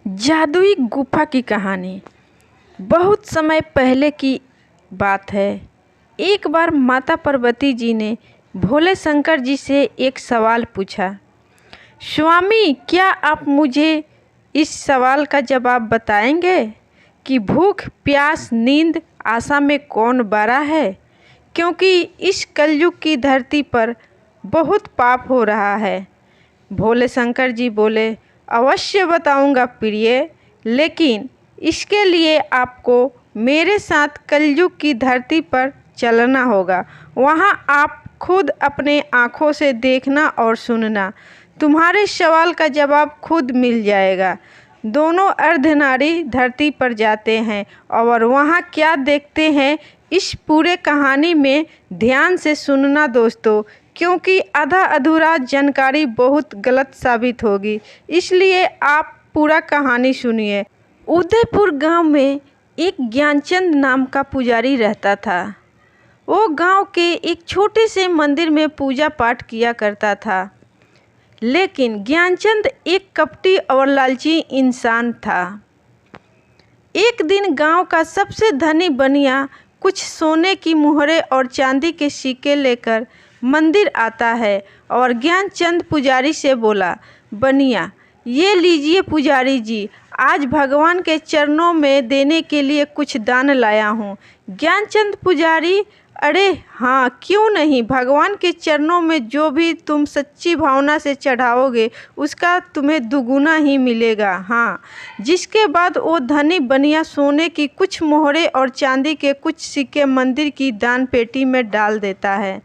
जादुई गुफा की कहानी। बहुत समय पहले की बात है। एक बार माता पार्वती जी ने भोले शंकर जी से एक सवाल पूछा। स्वामी, क्या आप मुझे इस सवाल का जवाब बताएंगे कि भूख, प्यास, नींद, आशा में कौन बड़ा है? क्योंकि इस कलयुग की धरती पर बहुत पाप हो रहा है। भोले शंकर जी बोले, अवश्य बताऊंगा प्रिय, लेकिन इसके लिए आपको मेरे साथ कलयुग की धरती पर चलना होगा। वहाँ आप खुद अपने आँखों से देखना और सुनना। तुम्हारे सवाल का जवाब खुद मिल जाएगा। दोनों अर्धनारी धरती पर जाते हैं और वहाँ क्या देखते हैं, इस पूरे कहानी में ध्यान से सुनना दोस्तों, क्योंकि आधा अधूरा जानकारी बहुत गलत साबित होगी। इसलिए आप पूरा कहानी सुनिए। उदयपुर गांव में एक ज्ञानचंद नाम का पुजारी रहता था। वो गांव के एक छोटे से मंदिर में पूजा पाठ किया करता था। लेकिन ज्ञानचंद एक कपटी और लालची इंसान था। एक दिन गांव का सबसे धनी बनिया कुछ सोने की मुहरे और चांदी के सिक्के लेकर मंदिर आता है और ज्ञानचंद पुजारी से बोला, बनिया, ये लीजिए पुजारी जी, आज भगवान के चरणों में देने के लिए कुछ दान लाया हूँ। ज्ञानचंद पुजारी, अरे हाँ, क्यों नहीं, भगवान के चरणों में जो भी तुम सच्ची भावना से चढ़ाओगे उसका तुम्हें दुगुना ही मिलेगा। हाँ। जिसके बाद वो धनी बनिया सोने की कुछ मोहरे और चांदी के कुछ सिक्के मंदिर की दान पेटी में डाल देता है।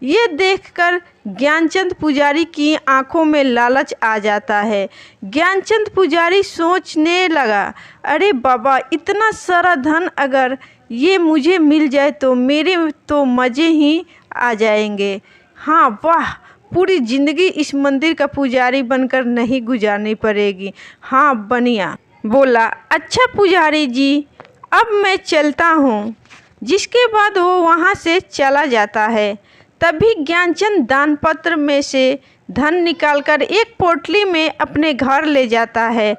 ये देखकर ज्ञानचंद पुजारी की आंखों में लालच आ जाता है। ज्ञानचंद पुजारी सोचने लगा, अरे बाबा, इतना सारा धन अगर ये मुझे मिल जाए तो मेरे तो मज़े ही आ जाएंगे। हाँ, वाह, पूरी ज़िंदगी इस मंदिर का पुजारी बनकर नहीं गुजारनी पड़ेगी। हाँ, बनिया बोला, अच्छा पुजारी जी, अब मैं चलता हूँ। जिसके बाद वो वहाँ से चला जाता है। तभी ज्ञानचंद दानपत्र में से धन निकालकर एक पोटली में अपने घर ले जाता है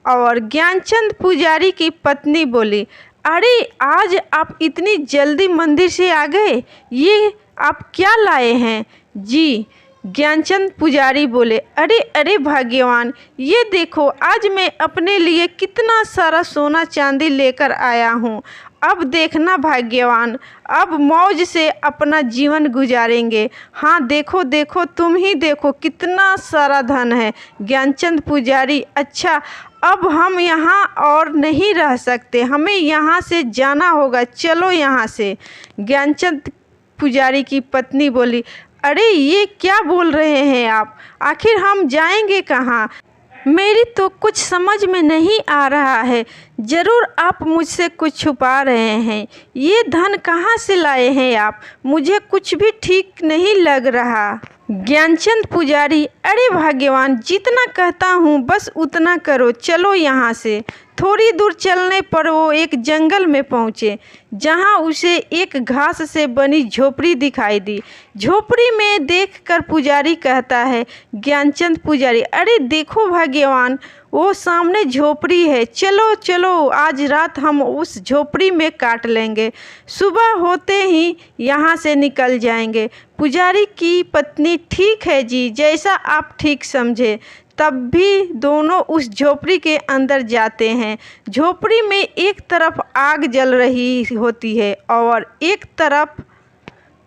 और ज्ञानचंद पुजारी की पत्नी बोली, अरे आज आप इतनी जल्दी मंदिर से आ गए, ये आप क्या लाए हैं? जी। ज्ञानचंद पुजारी बोले, अरे अरे भाग्यवान, ये देखो आज मैं अपने लिए कितना सारा सोना चांदी लेकर आया हूँ। अब देखना भाग्यवान, अब मौज से अपना जीवन गुजारेंगे। हाँ, देखो देखो, तुम ही देखो कितना सारा धन है। ज्ञानचंद पुजारी, अच्छा, अब हम यहाँ और नहीं रह सकते, हमें यहाँ से जाना होगा, चलो यहाँ से। ज्ञानचंद पुजारी की पत्नी बोली, अरे ये क्या बोल रहे हैं आप, आखिर हम जाएंगे कहाँ? मेरी तो कुछ समझ में नहीं आ रहा है। ज़रूर आप मुझसे कुछ छुपा रहे हैं। ये धन कहाँ से लाए हैं आप? मुझे कुछ भी ठीक नहीं लग रहा। ज्ञानचंद पुजारी, अरे भाग्यवान, जितना कहता हूँ बस उतना करो, चलो यहाँ से। थोड़ी दूर चलने पर वो एक जंगल में पहुँचे, जहाँ उसे एक घास से बनी झोपड़ी दिखाई दी। झोपड़ी में देखकर पुजारी कहता है, ज्ञानचंद पुजारी, अरे देखो भाग्यवान, वो सामने झोपड़ी है, चलो चलो, आज रात हम उस झोपड़ी में काट लेंगे, सुबह होते ही यहाँ से निकल जाएंगे। पुजारी की पत्नी, ठीक है जी, जैसा आप ठीक समझे। तब भी दोनों उस झोपड़ी के अंदर जाते हैं। झोपड़ी में एक तरफ आग जल रही होती है और एक तरफ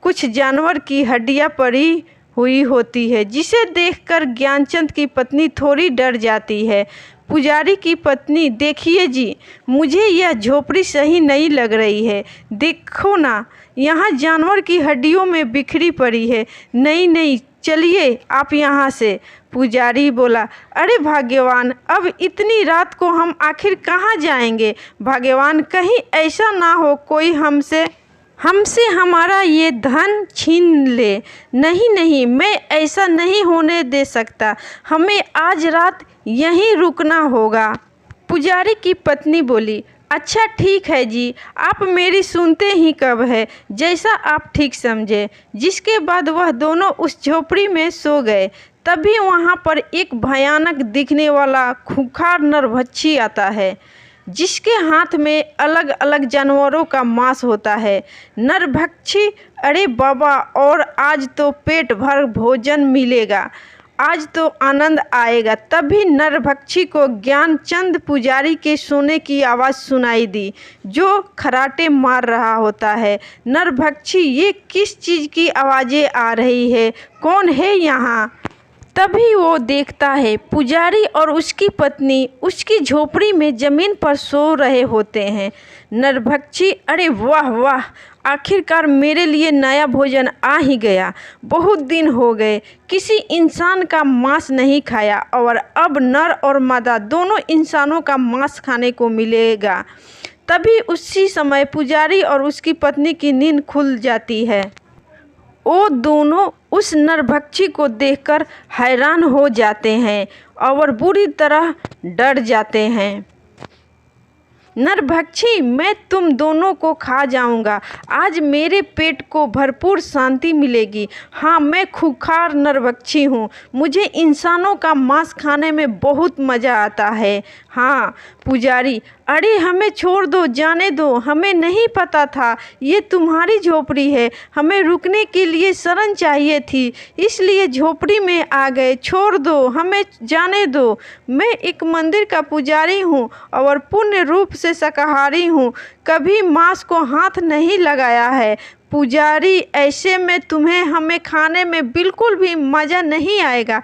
कुछ जानवर की हड्डियां पड़ी हुई होती है, जिसे देखकर ज्ञानचंद की पत्नी थोड़ी डर जाती है। पुजारी की पत्नी, देखिए जी, मुझे यह झोपड़ी सही नहीं लग रही है। देखो ना, यहाँ जानवर की हड्डियों में बिखरी पड़ी है। नहीं नहीं, चलिए आप यहाँ से। पुजारी बोला, अरे भाग्यवान, अब इतनी रात को हम आखिर कहाँ जाएंगे? भाग्यवान, कहीं ऐसा ना हो कोई हमसे हमारा ये धन छीन ले। नहीं नहीं, मैं ऐसा नहीं होने दे सकता, हमें आज रात यहीं रुकना होगा। पुजारी की पत्नी बोली, अच्छा ठीक है जी, आप मेरी सुनते ही कब है, जैसा आप ठीक समझे। जिसके बाद वह दोनों उस झोपड़ी में सो गए। तभी वहाँ पर एक भयानक दिखने वाला खूंखार नरभक्षी आता है, जिसके हाथ में अलग अलग जानवरों का मांस होता है। नरभक्षी, अरे बाबा, और आज तो पेट भर भोजन मिलेगा, आज तो आनंद आएगा। तभी नरभक्षी को ज्ञानचंद पुजारी के सोने की आवाज़ सुनाई दी, जो खराटे मार रहा होता है। नरभक्षी, ये किस चीज़ की आवाज़ें आ रही है? कौन है यहाँ? तभी वो देखता है पुजारी और उसकी पत्नी उसकी झोपड़ी में ज़मीन पर सो रहे होते हैं। नरभक्षी, अरे वाह वाह, आखिरकार मेरे लिए नया भोजन आ ही गया। बहुत दिन हो गए किसी इंसान का मांस नहीं खाया, और अब नर और मादा दोनों इंसानों का मांस खाने को मिलेगा। तभी उसी समय पुजारी और उसकी पत्नी की नींद खुल जाती है। वो दोनों उस नरभक्षी को देखकर हैरान हो जाते हैं और बुरी तरह डर जाते हैं। नरभक्षी, मैं तुम दोनों को खा जाऊंगा। आज मेरे पेट को भरपूर शांति मिलेगी। हाँ, मैं खूंखार नरभक्षी हूँ, मुझे इंसानों का मांस खाने में बहुत मज़ा आता है। हाँ। पुजारी, अरे हमें छोड़ दो, जाने दो, हमें नहीं पता था ये तुम्हारी झोपड़ी है। हमें रुकने के लिए शरण चाहिए थी, इसलिए झोपड़ी में आ गए। छोड़ दो, हमें जाने दो। मैं एक मंदिर का पुजारी हूँ और पूर्ण रूप से शाकाहारी हूँ, कभी मांस को हाथ नहीं लगाया है। पुजारी, ऐसे में तुम्हें हमें खाने में बिल्कुल भी मज़ा नहीं आएगा।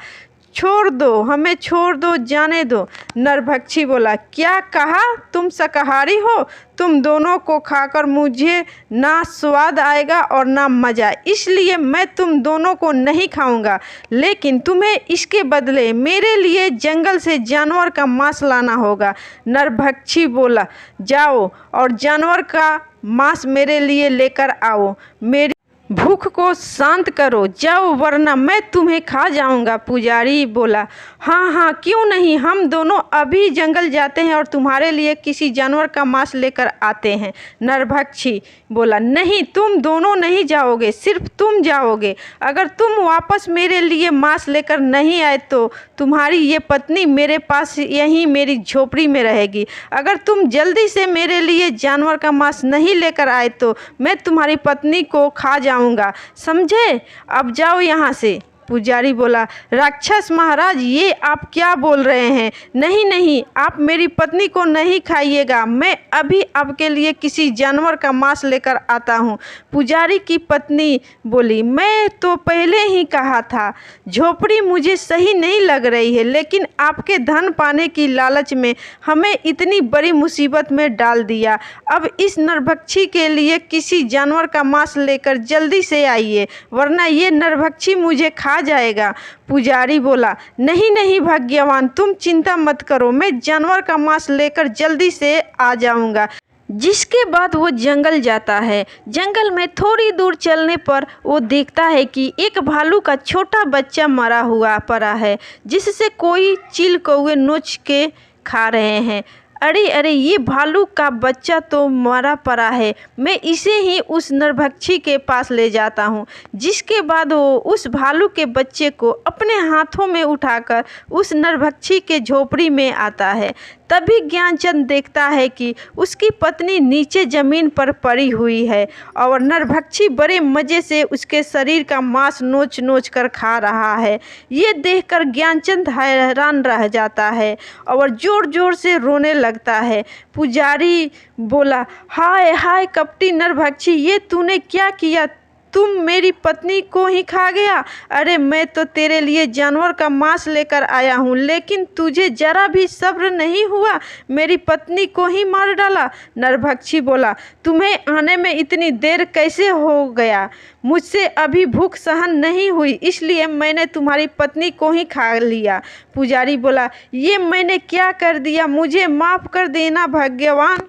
छोड़ दो, हमें छोड़ दो, जाने दो। नरभक्षी बोला, क्या कहा? तुम शाकाहारी हो? तुम दोनों को खाकर मुझे ना स्वाद आएगा और ना मज़ा, इसलिए मैं तुम दोनों को नहीं खाऊंगा। लेकिन तुम्हें इसके बदले मेरे लिए जंगल से जानवर का मांस लाना होगा। नरभक्षी बोला, जाओ और जानवर का मांस मेरे लिए लेकर आओ। मेरी भूख को शांत करो, जाओ, वरना मैं तुम्हें खा जाऊंगा। पुजारी बोला, हाँ हाँ, क्यों नहीं, हम दोनों अभी जंगल जाते हैं और तुम्हारे लिए किसी जानवर का मांस लेकर आते हैं। नरभक्षी बोला, नहीं, तुम दोनों नहीं जाओगे, सिर्फ तुम जाओगे। अगर तुम वापस मेरे लिए मांस लेकर नहीं आए तो तुम्हारी ये पत्नी मेरे पास यहीं मेरी झोपड़ी में रहेगी। अगर तुम जल्दी से मेरे लिए जानवर का मांस नहीं लेकर आए तो मैं तुम्हारी पत्नी को खा जाऊंगा, समझे? अब जाओ यहाँ से। पुजारी बोला, राक्षस महाराज, ये आप क्या बोल रहे हैं? नहीं नहीं, आप मेरी पत्नी को नहीं खाइएगा, मैं अभी आपके लिए किसी जानवर का मांस लेकर आता हूँ। पुजारी की पत्नी बोली, मैं तो पहले ही कहा था, झोपड़ी मुझे सही नहीं लग रही है, लेकिन आपके धन पाने की लालच में हमें इतनी बड़ी मुसीबत में डाल दिया। अब इस नरभक्षी के लिए किसी जानवर का मांस लेकर जल्दी से आइए, वरना ये नरभक्षी मुझे खा जाएगा। पुजारी बोला, नहीं नहीं भाग्यवान, तुम चिंता मत करो, मैं जानवर का मांस लेकर जल्दी से आ जाऊंगा। जिसके बाद वो जंगल जाता है। जंगल में थोड़ी दूर चलने पर वो देखता है कि एक भालू का छोटा बच्चा मरा हुआ पड़ा है, जिससे कोई चील कौवे नोच के खा रहे हैं। अरे अरे, ये भालू का बच्चा तो मरा पड़ा है, मैं इसे ही उस नरभक्षी के पास ले जाता हूँ। जिसके बाद वो उस भालू के बच्चे को अपने हाथों में उठाकर उस नरभक्षी के झोपड़ी में आता है। तभी ज्ञानचंद देखता है कि उसकी पत्नी नीचे ज़मीन पर पड़ी हुई है और नरभक्षी बड़े मज़े से उसके शरीर का मांस नोच नोच कर खा रहा है। ये देखकर ज्ञानचंद हैरान रह जाता है और ज़ोर ज़ोर से रोने लगता है। पुजारी बोला, हाय हाय कपटी नरभक्षी, ये तूने क्या किया? तुम मेरी पत्नी को ही खा गया। अरे मैं तो तेरे लिए जानवर का मांस लेकर आया हूँ, लेकिन तुझे जरा भी सब्र नहीं हुआ, मेरी पत्नी को ही मार डाला। नरभक्षी बोला, तुम्हें आने में इतनी देर कैसे हो गया? मुझसे अभी भूख सहन नहीं हुई, इसलिए मैंने तुम्हारी पत्नी को ही खा लिया। पुजारी बोला, ये मैंने क्या कर दिया? मुझे माफ़ कर देना भाग्यवान,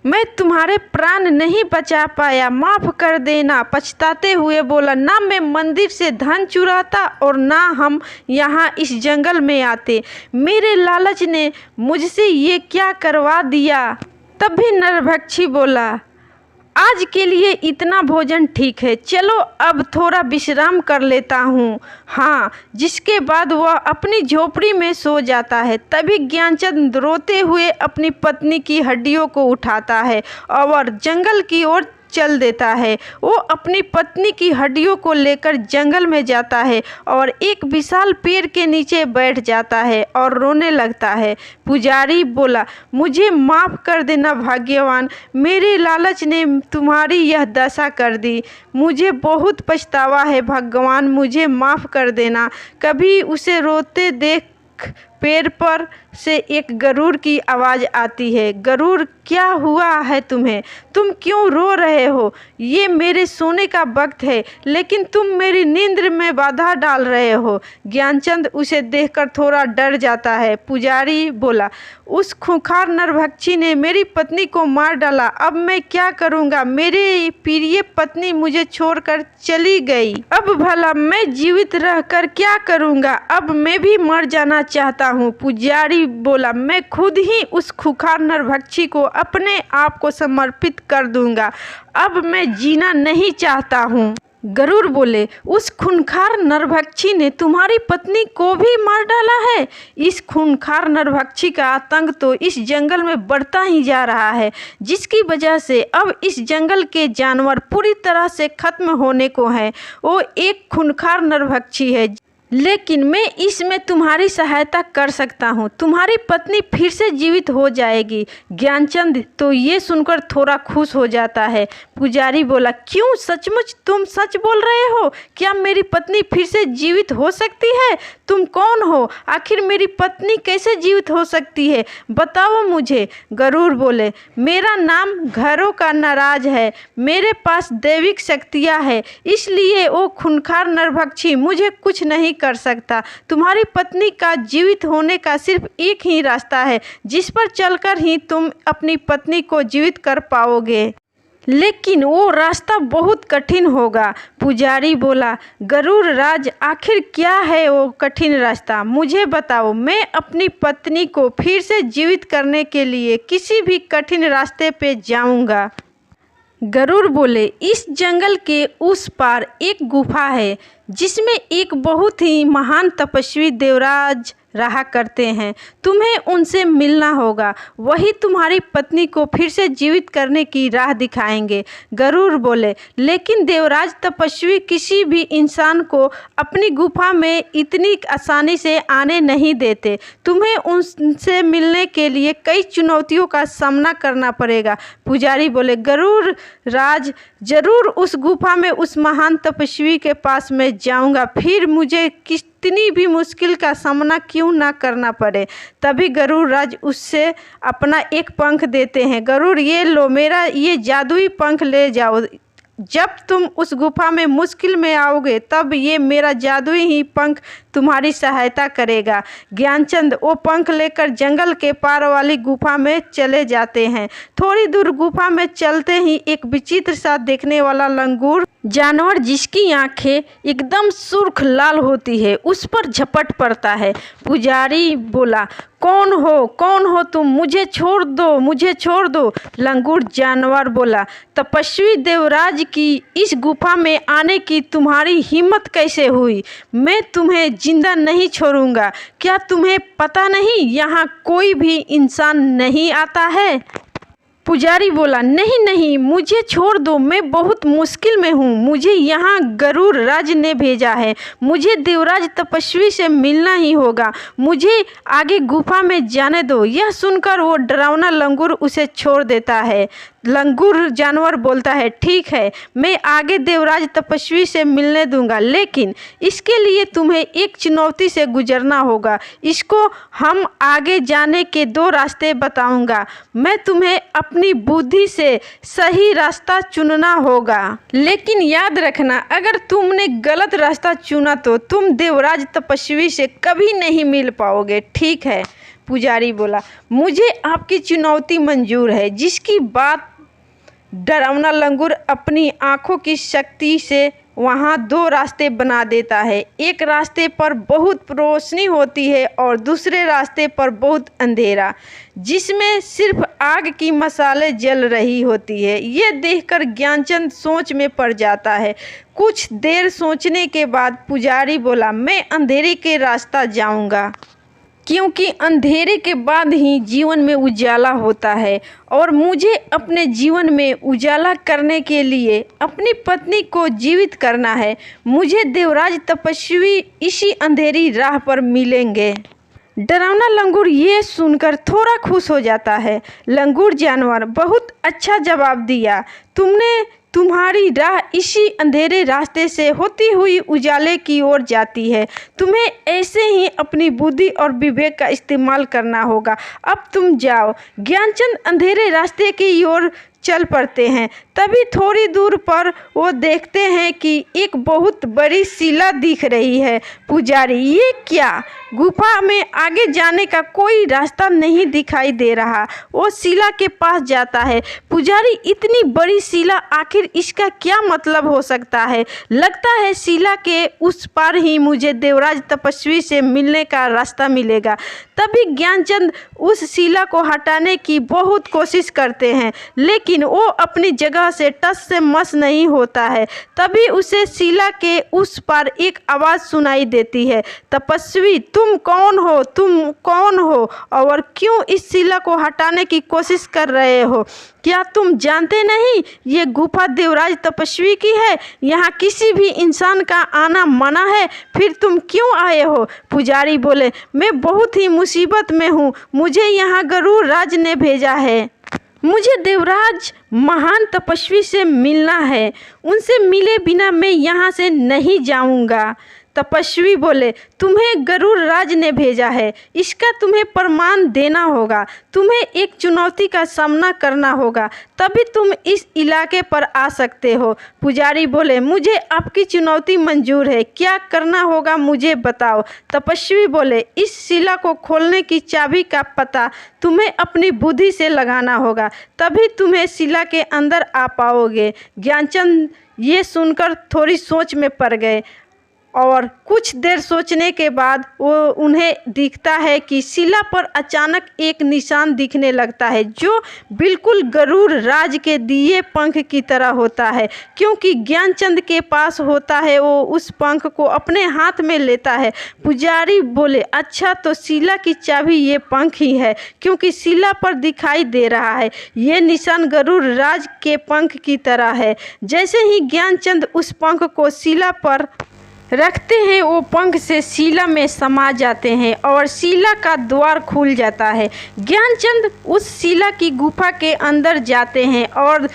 मैं तुम्हारे प्राण नहीं बचा पाया, माफ़ कर देना। पछताते हुए बोला, ना मैं मंदिर से धन चुराता और ना हम यहाँ इस जंगल में आते, मेरे लालच ने मुझसे ये क्या करवा दिया। तभी नरभक्षी बोला, आज के लिए इतना भोजन ठीक है, चलो अब थोड़ा विश्राम कर लेता हूँ। हाँ, जिसके बाद वह अपनी झोपड़ी में सो जाता है। तभी ज्ञानचंद रोते हुए अपनी पत्नी की हड्डियों को उठाता है और जंगल की ओर चल देता है। वो अपनी पत्नी की हड्डियों को लेकर जंगल में जाता है और एक विशाल पेड़ के नीचे बैठ जाता है और रोने लगता है। पुजारी बोला, मुझे माफ़ कर देना भाग्यवान, मेरे लालच ने तुम्हारी यह दशा कर दी। मुझे बहुत पछतावा है भगवान, मुझे माफ़ कर देना। कभी उसे रोते देख पेड़ पर से एक गरुड़ की आवाज़ आती है। गरुड़, क्या हुआ है तुम्हें? तुम क्यों रो रहे हो? ये मेरे सोने का वक्त है, लेकिन तुम मेरी नींद में बाधा डाल रहे हो। ज्ञानचंद उसे देखकर थोड़ा डर जाता है। पुजारी बोला, उस खूंखार नरभक्षी ने मेरी पत्नी को मार डाला, अब मैं क्या करूँगा? मेरी प्रिय पत्नी मुझे छोड़कर चली गई, अब भला मैं जीवित रहकर क्या करूँगा? अब मैं भी मर जाना चाहता हूँ। पुजारी बोला, मैं खुद ही उस खूंखार नरभक्षी को अपने आप को समर्पित कर दूंगा, अब मैं जीना नहीं चाहता हूँ। गरुड़ बोले, उस खूंखार नरभक्षी ने तुम्हारी पत्नी को भी मार डाला है? इस खूंखार नरभक्षी का आतंक तो इस जंगल में बढ़ता ही जा रहा है, जिसकी वजह से अब इस जंगल के जानवर पूरी तरह से खत्म होने को हैं। वो एक खूंखार नरभक्षी है, लेकिन मैं इसमें तुम्हारी सहायता कर सकता हूँ। तुम्हारी पत्नी फिर से जीवित हो जाएगी। ज्ञानचंद तो ये सुनकर थोड़ा खुश हो जाता है। पुजारी बोला, क्यों, सचमुच तुम सच बोल रहे हो? क्या मेरी पत्नी फिर से जीवित हो सकती है? तुम कौन हो? आखिर मेरी पत्नी कैसे जीवित हो सकती है, बताओ मुझे। गरुड़ बोले, मेरा नाम घरों का नाराज है, मेरे पास दैविक शक्तियाँ है, इसलिए वो खूंखार नरभक्षी मुझे कुछ नहीं कर सकता। तुम्हारी पत्नी का जीवित होने का सिर्फ एक ही रास्ता है, जिस पर चलकर ही तुम अपनी पत्नी को जीवित कर पाओगे, लेकिन वो रास्ता बहुत कठिन होगा। पुजारी बोला, गरुड़ राज, आखिर क्या है वो कठिन रास्ता, मुझे बताओ। मैं अपनी पत्नी को फिर से जीवित करने के लिए किसी भी कठिन रास्ते पे जाऊंगा। गरुड़ बोले, इस जंगल के उस पार एक गुफा है, जिसमें एक बहुत ही महान तपस्वी देवराज रहा करते हैं। तुम्हें उनसे मिलना होगा, वही तुम्हारी पत्नी को फिर से जीवित करने की राह दिखाएंगे। गरुड़ बोले, लेकिन देवराज तपस्वी किसी भी इंसान को अपनी गुफा में इतनी आसानी से आने नहीं देते। तुम्हें उनसे मिलने के लिए कई चुनौतियों का सामना करना पड़ेगा। पुजारी बोले, गरुड़ राज, जरूर उस गुफा में उस महान तपस्वी के पास मैं जाऊंगा, फिर मुझे कितनी भी मुश्किल का सामना क्यों ना करना पड़े। तभी गरुड़ राज उससे अपना एक पंख देते हैं। गरुड़, ये लो, मेरा ये जादुई पंख ले जाओ। जब तुम उस गुफा में मुश्किल में आओगे, तब ये मेरा जादुई ही पंख तुम्हारी सहायता करेगा। ज्ञानचंद वो पंख लेकर जंगल के पार वाली गुफा में चले जाते हैं। थोड़ी दूर गुफा में चलते ही एक विचित्र सा देखने वाला लंगूर जानवर, जिसकी आंखें एकदम सुर्ख लाल होती है, उस पर झपट पड़ता है। पुजारी बोला, कौन हो तुम? मुझे छोड़ दो, मुझे छोड़ दो। लंगूर जानवर बोला, तपस्वी देवराज की इस गुफा में आने की तुम्हारी हिम्मत कैसे हुई? मैं तुम्हें जिंदा नहीं छोड़ूंगा। क्या तुम्हें पता नहीं, यहाँ कोई भी इंसान नहीं आता है? पुजारी बोला, नहीं नहीं, मुझे छोड़ दो, मैं बहुत मुश्किल में हूँ, मुझे यहाँ गरुड़ राज ने भेजा है, मुझे देवराज तपस्वी से मिलना ही होगा, मुझे आगे गुफा में जाने दो। यह सुनकर वो डरावना लंगूर उसे छोड़ देता है। लंगूर जानवर बोलता है, ठीक है, मैं आगे देवराज तपस्वी से मिलने दूंगा, लेकिन इसके लिए तुम्हें एक चुनौती से गुजरना होगा। इसको हम आगे जाने के 2 रास्ते बताऊंगा। मैं तुम्हें अपनी बुद्धि से सही रास्ता चुनना होगा, लेकिन याद रखना, अगर तुमने गलत रास्ता चुना तो तुम देवराज तपस्वी से कभी नहीं मिल पाओगे, ठीक है? पुजारी बोला, मुझे आपकी चुनौती मंजूर है। जिसकी बात डरावना लंगूर अपनी आंखों की शक्ति से वहाँ दो रास्ते बना देता है। एक रास्ते पर बहुत रोशनी होती है और दूसरे रास्ते पर बहुत अंधेरा, जिसमें सिर्फ आग की मशालें जल रही होती है। ये देखकर ज्ञानचंद सोच में पड़ जाता है। कुछ देर सोचने के बाद पुजारी बोला, मैं अंधेरे के रास्ता जाऊंगा, क्योंकि अंधेरे के बाद ही जीवन में उजाला होता है और मुझे अपने जीवन में उजाला करने के लिए अपनी पत्नी को जीवित करना है। मुझे देवराज तपस्वी इसी अंधेरी राह पर मिलेंगे। डरावना लंगूर ये सुनकर थोड़ा खुश हो जाता है। लंगूर जानवर, बहुत अच्छा जवाब दिया तुमने। तुम्हारी राह इसी अंधेरे रास्ते से होती हुई उजाले की ओर जाती है। तुम्हें ऐसे ही अपनी बुद्धि और विवेक का इस्तेमाल करना होगा। अब तुम जाओ। ज्ञानचंद अंधेरे रास्ते की ओर चल पड़ते हैं। तभी थोड़ी दूर पर वो देखते हैं कि एक बहुत बड़ी शिला दिख रही है। पुजारी, ये क्या? गुफा में आगे जाने का कोई रास्ता नहीं दिखाई दे रहा। वो शिला के पास जाता है। पुजारी, इतनी बड़ी शिला, आखिर इसका क्या मतलब हो सकता है? लगता है शिला के उस पार ही मुझे देवराज तपस्वी से मिलने का रास्ता मिलेगा। तभी ज्ञानचंद उस शिला को हटाने की बहुत कोशिश करते हैं, लेकिन वो अपनी जगह से टस से मस नहीं होता है। तभी उसे शिला के उस पार एक आवाज़ सुनाई देती है, तपस्वी, तुम कौन हो? तुम कौन हो और क्यों इस शिला को हटाने की कोशिश कर रहे हो? क्या तुम जानते नहीं ये गुफा देवराज तपस्वी की है? यहाँ किसी भी इंसान का आना मना है। फिर तुम क्यों आए हो? पुजारी बोले, मैं बहुत ही मुसीबत में हूँ। मुझे यहाँ गरुड़ राज ने भेजा है। मुझे देवराज महान तपस्वी से मिलना है। उनसे मिले बिना मैं यहाँ से नहीं जाऊँगा। तपस्वी बोले, तुम्हें गरुड़ राज ने भेजा है, इसका तुम्हें प्रमाण देना होगा। तुम्हें एक चुनौती का सामना करना होगा, तभी तुम इस इलाके पर आ सकते हो। पुजारी बोले, मुझे आपकी चुनौती मंजूर है। क्या करना होगा मुझे बताओ। तपस्वी बोले, इस शिला को खोलने की चाबी का पता तुम्हें अपनी बुद्धि से लगाना होगा, तभी तुम्हें शिला के अंदर आ पाओगे। ज्ञानचंद ये सुनकर थोड़ी सोच में पड़ गए और कुछ देर सोचने के बाद वो उन्हें दिखता है कि शिला पर अचानक एक निशान दिखने लगता है, जो बिल्कुल गरुड़ राज के दिए पंख की तरह होता है। क्योंकि ज्ञानचंद के पास होता है, वो उस पंख को अपने हाथ में लेता है। पुजारी बोले, अच्छा, तो शिला की चाबी ये पंख ही है, क्योंकि शिला पर दिखाई दे रहा है ये निशान गरुड़ राज के पंख की तरह है। जैसे ही ज्ञानचंद उस पंख को शिला पर रखते हैं, वो पंख से शिला में समा जाते हैं और शिला का द्वार खुल जाता है। ज्ञानचंद उस शिला की गुफा के अंदर जाते हैं और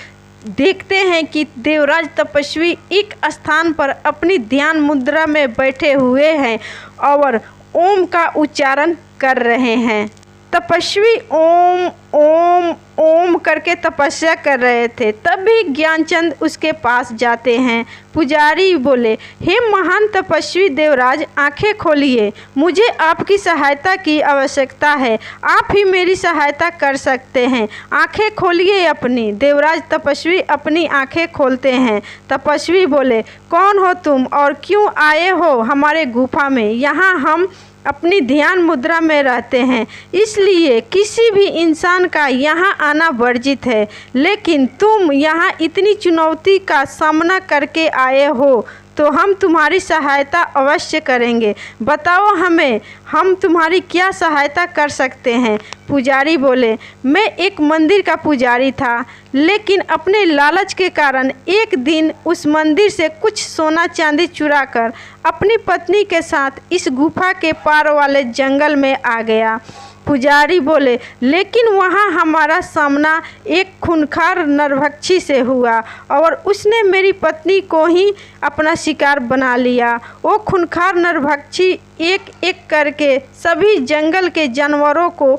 देखते हैं कि देवराज तपस्वी एक स्थान पर अपनी ध्यान मुद्रा में बैठे हुए हैं और ओम का उच्चारण कर रहे हैं। तपस्वी ओम ओम ओम करके तपस्या कर रहे थे। तभी ज्ञानचंद उसके पास जाते हैं। पुजारी बोले, हे महान तपस्वी देवराज, आंखें खोलिए। मुझे आपकी सहायता की आवश्यकता है। आप ही मेरी सहायता कर सकते हैं। आंखें खोलिए अपनी। देवराज तपस्वी अपनी आंखें खोलते हैं। तपस्वी बोले, कौन हो तुम और क्यों आए हो हमारे गुफा में? यहाँ हम अपनी ध्यान मुद्रा में रहते हैं, इसलिए किसी भी इंसान का यहाँ आना वर्जित है। लेकिन तुम यहाँ इतनी चुनौती का सामना करके आए हो, तो हम तुम्हारी सहायता अवश्य करेंगे। बताओ हमें, हम तुम्हारी क्या सहायता कर सकते हैं? पुजारी बोले, मैं एक मंदिर का पुजारी था, लेकिन अपने लालच के कारण एक दिन उस मंदिर से कुछ सोना चांदी चुराकर अपनी पत्नी के साथ इस गुफा के पार वाले जंगल में आ गया। पुजारी बोले, लेकिन वहाँ हमारा सामना एक खूंखार नरभक्षी से हुआ और उसने मेरी पत्नी को ही अपना शिकार बना लिया। वो खूंखार नरभक्षी एक एक करके सभी जंगल के जानवरों को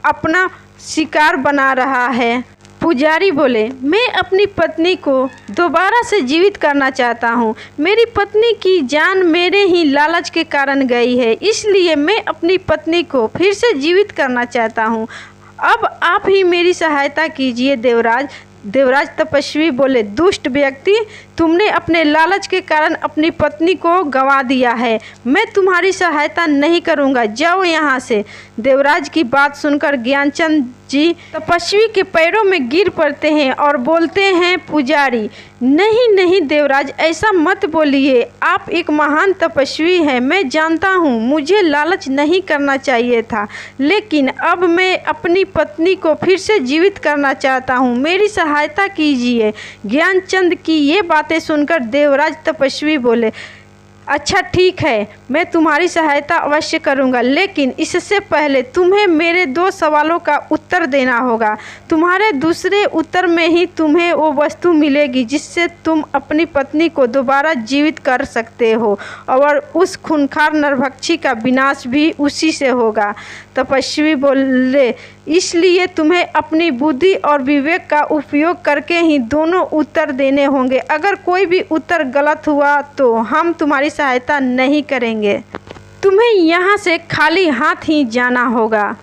अपना शिकार बना रहा है। पुजारी बोले, मैं अपनी पत्नी को दोबारा से जीवित करना चाहता हूँ। मेरी पत्नी की जान मेरे ही लालच के कारण गई है, इसलिए मैं अपनी पत्नी को फिर से जीवित करना चाहता हूँ। अब आप ही मेरी सहायता कीजिए देवराज। देवराज तपस्वी बोले, दुष्ट व्यक्ति, तुमने अपने लालच के कारण अपनी पत्नी को गंवा दिया है। मैं तुम्हारी सहायता नहीं करूंगा, जाओ यहाँ से। देवराज की बात सुनकर ज्ञानचंद जी तपस्वी के पैरों में गिर पड़ते हैं और बोलते हैं, पुजारी, नहीं नहीं देवराज, ऐसा मत बोलिए। आप एक महान तपस्वी हैं, मैं जानता हूँ मुझे लालच नहीं करना चाहिए था, लेकिन अब मैं अपनी पत्नी को फिर से जीवित करना चाहता हूँ, मेरी सहायता कीजिए। ज्ञानचंद की ये बातें सुनकर देवराज तपस्वी बोले, अच्छा ठीक है, मैं तुम्हारी सहायता अवश्य करूंगा, लेकिन इससे पहले तुम्हें मेरे 2 सवालों का उत्तर देना होगा। तुम्हारे दूसरे उत्तर में ही तुम्हें वो वस्तु मिलेगी जिससे तुम अपनी पत्नी को दोबारा जीवित कर सकते हो, और उस खूंखार नरभक्षी का विनाश भी उसी से होगा। तपस्वी बोले, इसलिए तुम्हें अपनी बुद्धि और विवेक का उपयोग करके ही दोनों उत्तर देने होंगे। अगर कोई भी उत्तर गलत हुआ तो हम तुम्हारी सहायता नहीं करेंगे। तुम्हें यहाँ से खाली हाथ ही जाना होगा।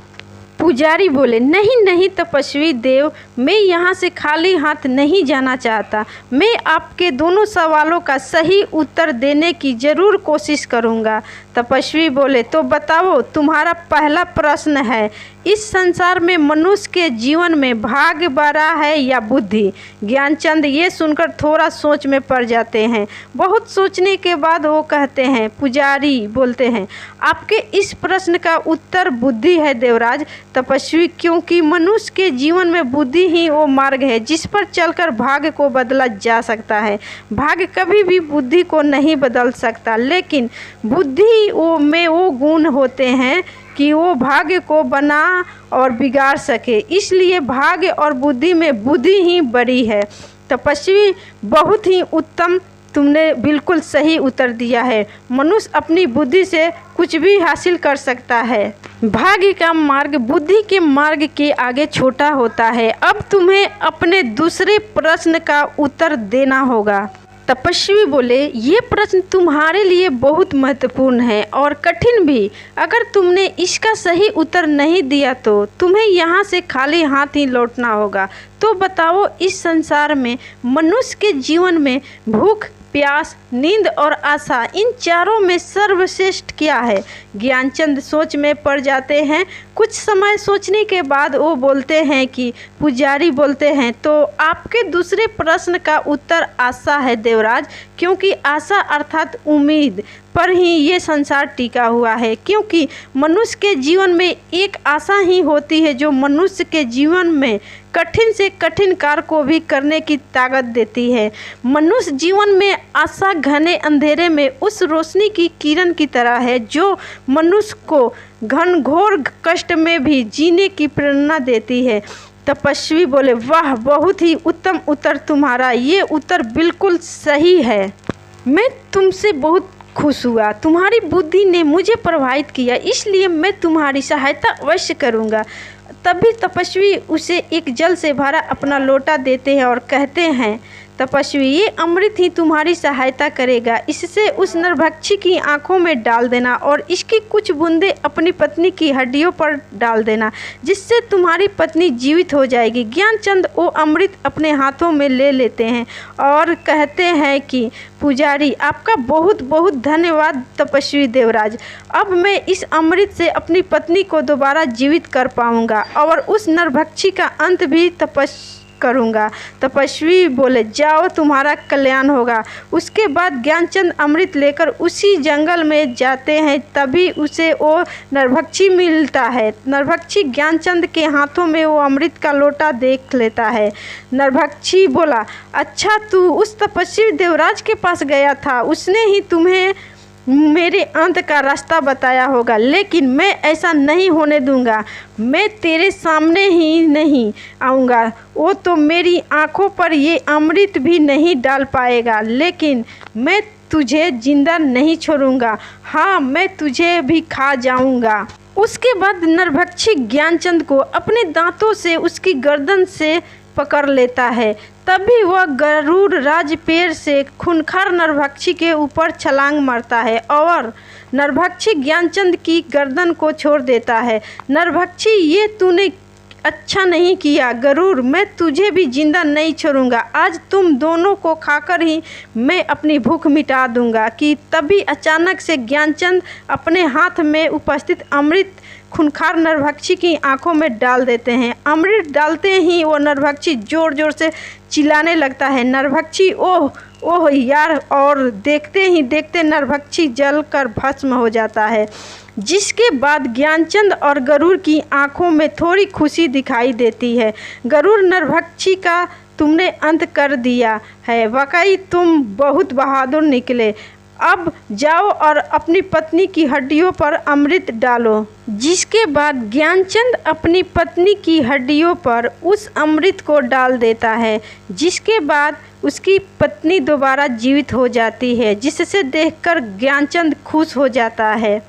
पुजारी बोले, नहीं नहीं तपस्वी देव, मैं यहाँ से खाली हाथ नहीं जाना चाहता। मैं आपके दोनों सवालों का सही उत्तर देने की ज़रूर कोशिश करूँगा। तपस्वी बोले, तो बताओ, तुम्हारा पहला प्रश्न है, इस संसार में मनुष्य के जीवन में भाग्य बड़ा है या बुद्धि? ज्ञानचंद ये सुनकर थोड़ा सोच में पड़ जाते हैं। बहुत सोचने के बाद वो कहते हैं, पुजारी बोलते हैं, आपके इस प्रश्न का उत्तर बुद्धि है देवराज। तपस्वी, क्योंकि मनुष्य के जीवन में बुद्धि ही वो मार्ग है जिस पर चलकर भाग्य को बदला जा सकता है। भाग्य कभी भी बुद्धि को नहीं बदल सकता, लेकिन बुद्धि में वो गुण होते हैं कि वो भाग्य को बना और बिगाड़ सके, इसलिए भाग्य और बुद्धि में बुद्धि ही बड़ी है। तपस्वी, बहुत ही उत्तम, तुमने बिल्कुल सही उत्तर दिया है। मनुष्य अपनी बुद्धि से कुछ भी हासिल कर सकता है। भाग्य का मार्ग बुद्धि के मार्ग के आगे छोटा होता है। अब तुम्हें अपने दूसरे प्रश्न का उत्तर देना होगा। तपस्वी बोले, ये प्रश्न तुम्हारे लिए बहुत महत्वपूर्ण है और कठिन भी। अगर तुमने इसका सही उत्तर नहीं दिया तो तुम्हें यहाँ से खाली हाथ ही लौटना होगा। तो बताओ, इस संसार में मनुष्य के जीवन में भूख, प्यास, नींद और आशा, इन चारों में सर्वश्रेष्ठ क्या है? ज्ञानचंद सोच में पड़ जाते हैं। कुछ समय सोचने के बाद वो बोलते हैं कि पुजारी बोलते हैं, तो आपके दूसरे प्रश्न का उत्तर आशा है देवराज, क्योंकि आशा अर्थात उम्मीद पर ही ये संसार टिका हुआ है। क्योंकि मनुष्य के जीवन में एक आशा ही होती है जो मनुष्य के जीवन में कठिन से कठिन कार्य को भी करने की ताकत देती है। मनुष्य जीवन में आशा घने अंधेरे में उस रोशनी की किरण की तरह है जो मनुष्य को घनघोर कष्ट में भी जीने की प्रेरणा देती है। तपस्वी बोले, वाह, बहुत ही उत्तम उत्तर तुम्हारा, ये उत्तर बिल्कुल सही है। मैं तुमसे बहुत खुश हुआ, तुम्हारी बुद्धि ने मुझे प्रभावित किया, इसलिए मैं तुम्हारी सहायता अवश्य करूँगा। तभी तपस्वी उसे एक जल से भरा अपना लोटा देते हैं और कहते हैं, तपस्वी, ये अमृत ही तुम्हारी सहायता करेगा। इससे उस नरभक्षी की आंखों में डाल देना और इसकी कुछ बूंदें अपनी पत्नी की हड्डियों पर डाल देना, जिससे तुम्हारी पत्नी जीवित हो जाएगी। ज्ञानचंद वो अमृत अपने हाथों में ले लेते हैं और कहते हैं कि पुजारी, आपका बहुत बहुत धन्यवाद तपस्वी देवराज। अब मैं इस अमृत से अपनी पत्नी को दोबारा जीवित कर पाऊंगा और उस नरभक्षी का अंत भी करूँगा। तपस्वी बोले, जाओ, तुम्हारा कल्याण होगा। उसके बाद ज्ञानचंद अमृत लेकर उसी जंगल में जाते हैं। तभी उसे वो नरभक्षी मिलता है। नरभक्षी ज्ञानचंद के हाथों में वो अमृत का लोटा देख लेता है। नरभक्षी बोला, अच्छा, तू उस तपस्वी देवराज के पास गया था, उसने ही तुम्हें मेरे अंत का रास्ता बताया होगा, लेकिन मैं ऐसा नहीं होने दूंगा। मैं तेरे सामने ही नहीं आऊँगा, वो तो मेरी आंखों पर ये अमृत भी नहीं डाल पाएगा, लेकिन मैं तुझे जिंदा नहीं छोड़ूंगा। हाँ, मैं तुझे भी खा जाऊंगा। उसके बाद नरभक्षी ज्ञानचंद को अपने दांतों से उसकी गर्दन से पकड़ लेता है। तभी वह गरुड़ राज पेड़ से खूंखार नरभक्षी के ऊपर छलांग मारता है और नरभक्षी ज्ञानचंद की गर्दन को छोड़ देता है। नरभक्षी, ये तूने अच्छा नहीं किया गरुड़, मैं तुझे भी जिंदा नहीं छोड़ूंगा। आज तुम दोनों को खाकर ही मैं अपनी भूख मिटा दूंगा। कि तभी अचानक से ज्ञानचंद अपने हाथ में उपस्थित अमृत खूंखार नरभक्षी की आंखों में डाल देते हैं। अमृत डालते ही वो नरभक्षी जोर जोर से चिल्लाने लगता है। नरभक्षी ओह ओह यार, और देखते ही देखते नरभक्षी जलकर भस्म हो जाता है। जिसके बाद ज्ञानचंद और गरुड़ की आंखों में थोड़ी खुशी दिखाई देती है। गरुड़, नरभक्षी का तुमने अंत कर दिया है। वाकई तुम बहुत बहादुर निकले। अब जाओ और अपनी पत्नी की हड्डियों पर अमृत डालो। जिसके बाद ज्ञानचंद अपनी पत्नी की हड्डियों पर उस अमृत को डाल देता है। जिसके बाद उसकी पत्नी दोबारा जीवित हो जाती है, जिससे देखकर ज्ञानचंद खुश हो जाता है।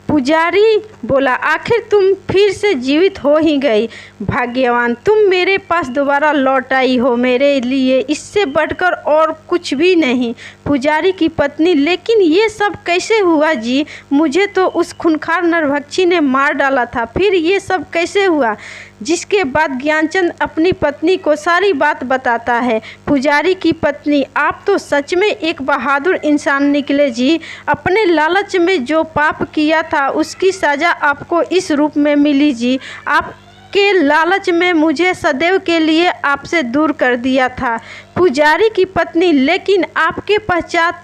पुजारी बोला, आखिर तुम फिर से जीवित हो ही गई। भाग्यवान, तुम मेरे पास दोबारा लौट आई हो। मेरे लिए इससे बढ़कर और कुछ भी नहीं। पुजारी की पत्नी, लेकिन ये सब कैसे हुआ जी? मुझे तो उस खूंखार नरभक्षी ने मार डाला था, फिर ये सब कैसे हुआ? जिसके बाद ज्ञानचंद अपनी पत्नी को सारी बात बताता है। पुजारी की पत्नी, आप तो सच में एक बहादुर इंसान निकले जी। अपने लालच में जो पाप किया था उसकी सज़ा आपको इस रूप में मिली जी। आपके लालच में मुझे सदैव के लिए आपसे दूर कर दिया था। पुजारी की पत्नी, लेकिन आपके पश्चात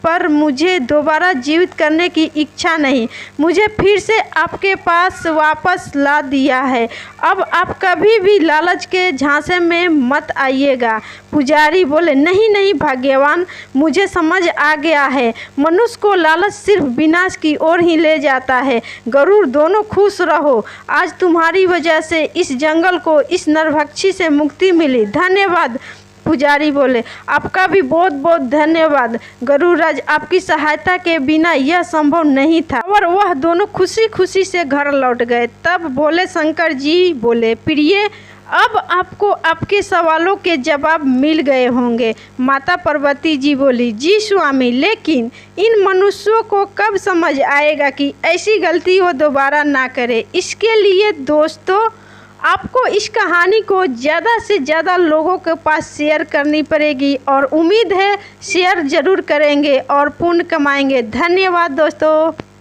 पर मुझे दोबारा जीवित करने की इच्छा नहीं। मुझे फिर से आपके पास वापस ला दिया है। अब आप कभी भी लालच के झांसे में मत आइएगा। पुजारी बोले, नहीं नहीं भाग्यवान, मुझे समझ आ गया है। मनुष्य को लालच सिर्फ विनाश की ओर ही ले जाता है। गरुड़, दोनों खुश रहो। आज तुम्हारी वजह से इस जंगल को इस नरभक्षी से मुक्ति मिली। धन्यवाद। पुजारी बोले, आपका भी बहुत बहुत धन्यवाद गरुड़राज, आपकी सहायता के बिना यह संभव नहीं था। और वह दोनों खुशी खुशी से घर लौट गए। तब भोले शंकर जी बोले, प्रिय, अब आपको आपके सवालों के जवाब मिल गए होंगे। माता पार्वती जी बोली, जी स्वामी, लेकिन इन मनुष्यों को कब समझ आएगा कि ऐसी गलती वो दोबारा ना करे। इसके लिए दोस्तों, आपको इस कहानी को ज़्यादा से ज़्यादा लोगों के पास शेयर करनी पड़ेगी, और उम्मीद है शेयर ज़रूर करेंगे और पुण्य कमाएंगे। धन्यवाद दोस्तों।